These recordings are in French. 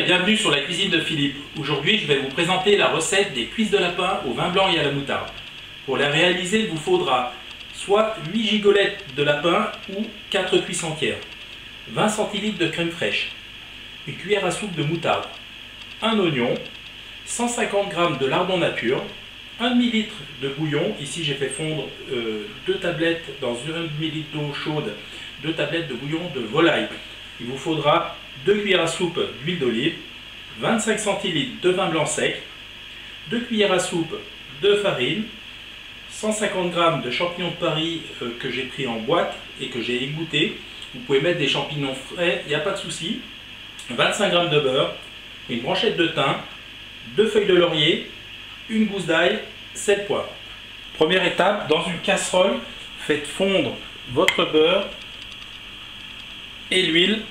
bienvenue sur la cuisine de Philippe. Aujourd'hui, je vais vous présenter la recette des cuisses de lapin au vin blanc et à la moutarde. Pour la réaliser, il vous faudra soit 8 gigolettes de lapin ou 4 cuisses entières, 20 centilitres de crème fraîche, une cuillère à soupe de moutarde, un oignon, 150 g de lardon nature, 1 demi-litre de bouillon. Ici, j'ai fait fondre 2 tablettes dans 1 demi-litre d'eau chaude, 2 tablettes de bouillon de volaille. Il vous faudra 2 cuillères à soupe d'huile d'olive, 25 centilitres de vin blanc sec, 2 cuillères à soupe de farine, 150 g de champignons de Paris que j'ai pris en boîte et que j'ai égoutté. Vous pouvez mettre des champignons frais, il n'y a pas de souci. 25 g de beurre, une brochette de thym, 2 feuilles de laurier, une gousse d'ail, 7 poivres. Première étape, dans une casserole, faites fondre votre beurre et l'huile.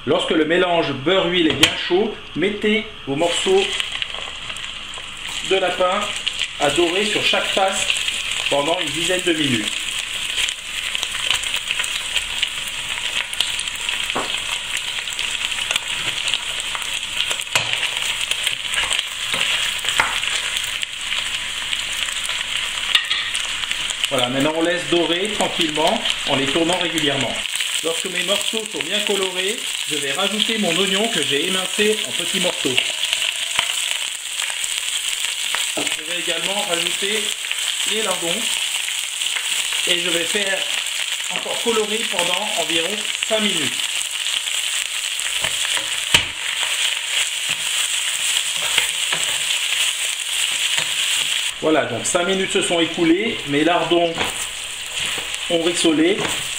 Lorsque le mélange beurre-huile est bien chaud, mettez vos morceaux de lapin à dorer sur chaque face pendant une dizaine de minutes. Voilà, maintenant on laisse dorer tranquillement en les tournant régulièrement. Lorsque mes morceaux sont bien colorés, je vais rajouter mon oignon que j'ai émincé en petits morceaux. Je vais également rajouter les lardons et je vais faire encore colorer pendant environ 5 minutes. Voilà, donc 5 minutes se sont écoulées, mes lardons ont rissolé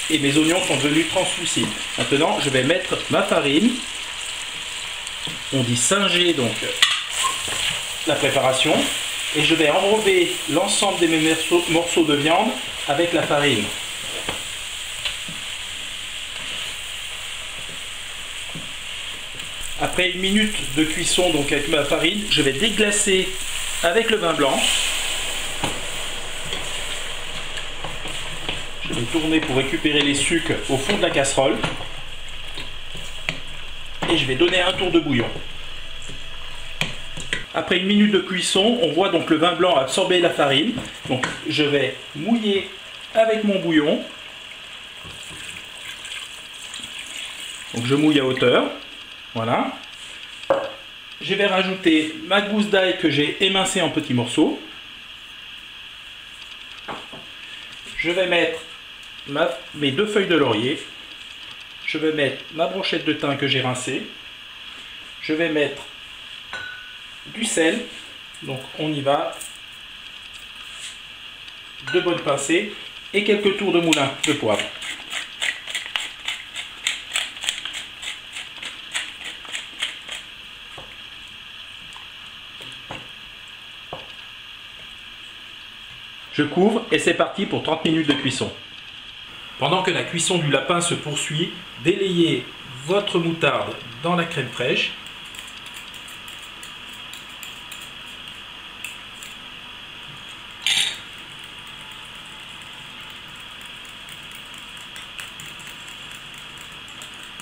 et mes oignons sont devenus translucides. Maintenant, je vais mettre ma farine. On dit singer donc la préparation. Et je vais enrober l'ensemble de mes morceaux de viande avec la farine. Après 1 minute de cuisson donc avec ma farine, je vais déglacer avec le vin blanc. Je vais tourner pour récupérer les sucs au fond de la casserole. Et je vais donner un tour de bouillon. Après 1 minute de cuisson, on voit donc le vin blanc absorber la farine. Donc je vais mouiller avec mon bouillon. Donc je mouille à hauteur. Voilà. Je vais rajouter ma gousse d'ail que j'ai émincée en petits morceaux. Je vais mettre mes 2 feuilles de laurier. Je vais mettre ma brochette de thym que j'ai rincée. Je vais mettre du sel. Donc on y va. 2 bonnes pincées et quelques tours de moulin de poivre. Je couvre et c'est parti pour 30 minutes de cuisson. Pendant que la cuisson du lapin se poursuit, délayez votre moutarde dans la crème fraîche.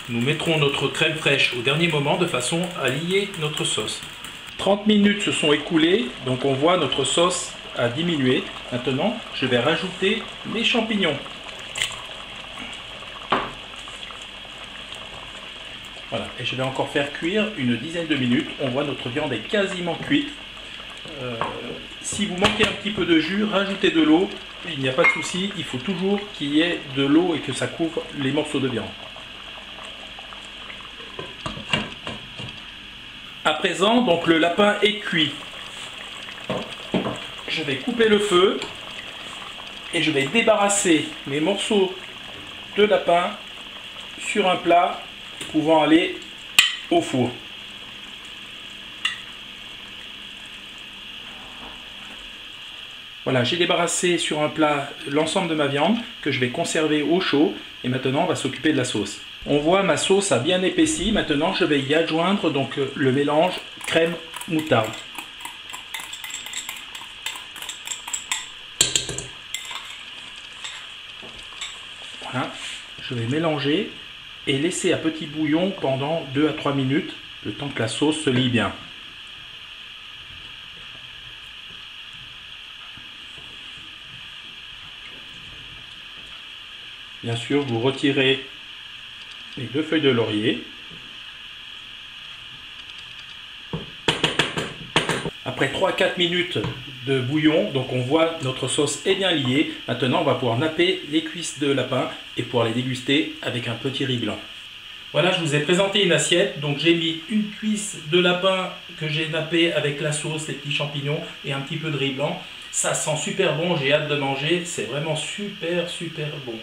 Nous mettrons notre crème fraîche au dernier moment de façon à lier notre sauce. 30 minutes se sont écoulées, donc on voit notre sauce a diminué. Maintenant, je vais rajouter mes champignons. Voilà, et je vais encore faire cuire une dizaine de minutes. On voit notre viande est quasiment cuite. Si vous manquez un petit peu de jus, rajoutez de l'eau. Il n'y a pas de souci, il faut toujours qu'il y ait de l'eau et que ça couvre les morceaux de viande. À présent, donc le lapin est cuit. Je vais couper le feu et je vais débarrasser mes morceaux de lapin sur un plat pouvant aller au four. Voilà, j'ai débarrassé sur un plat l'ensemble de ma viande que je vais conserver au chaud et maintenant on va s'occuper de la sauce. On voit ma sauce a bien épaissi, maintenant je vais y adjoindre donc le mélange crème moutarde. Voilà, je vais mélanger et laisser à petit bouillon pendant 2 à 3 minutes, le temps que la sauce se lie bien. Bien sûr, vous retirez les 2 feuilles de laurier. Après 3-4 minutes de bouillon, donc on voit notre sauce est bien liée. Maintenant, on va pouvoir napper les cuisses de lapin et pouvoir les déguster avec un petit riz blanc. Voilà, je vous ai présenté une assiette. Donc j'ai mis une cuisse de lapin que j'ai nappé avec la sauce, les petits champignons et un petit peu de riz blanc. Ça sent super bon, j'ai hâte de manger. C'est vraiment super bon.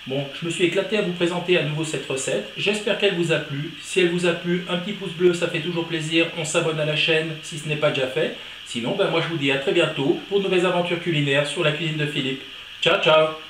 Bon, je me suis éclaté à vous présenter à nouveau cette recette. J'espère qu'elle vous a plu. Si elle vous a plu, un petit pouce bleu, ça fait toujours plaisir. On s'abonne à la chaîne si ce n'est pas déjà fait. Sinon, moi je vous dis à très bientôt pour de nouvelles aventures culinaires sur la cuisine de Philippe. Ciao, ciao!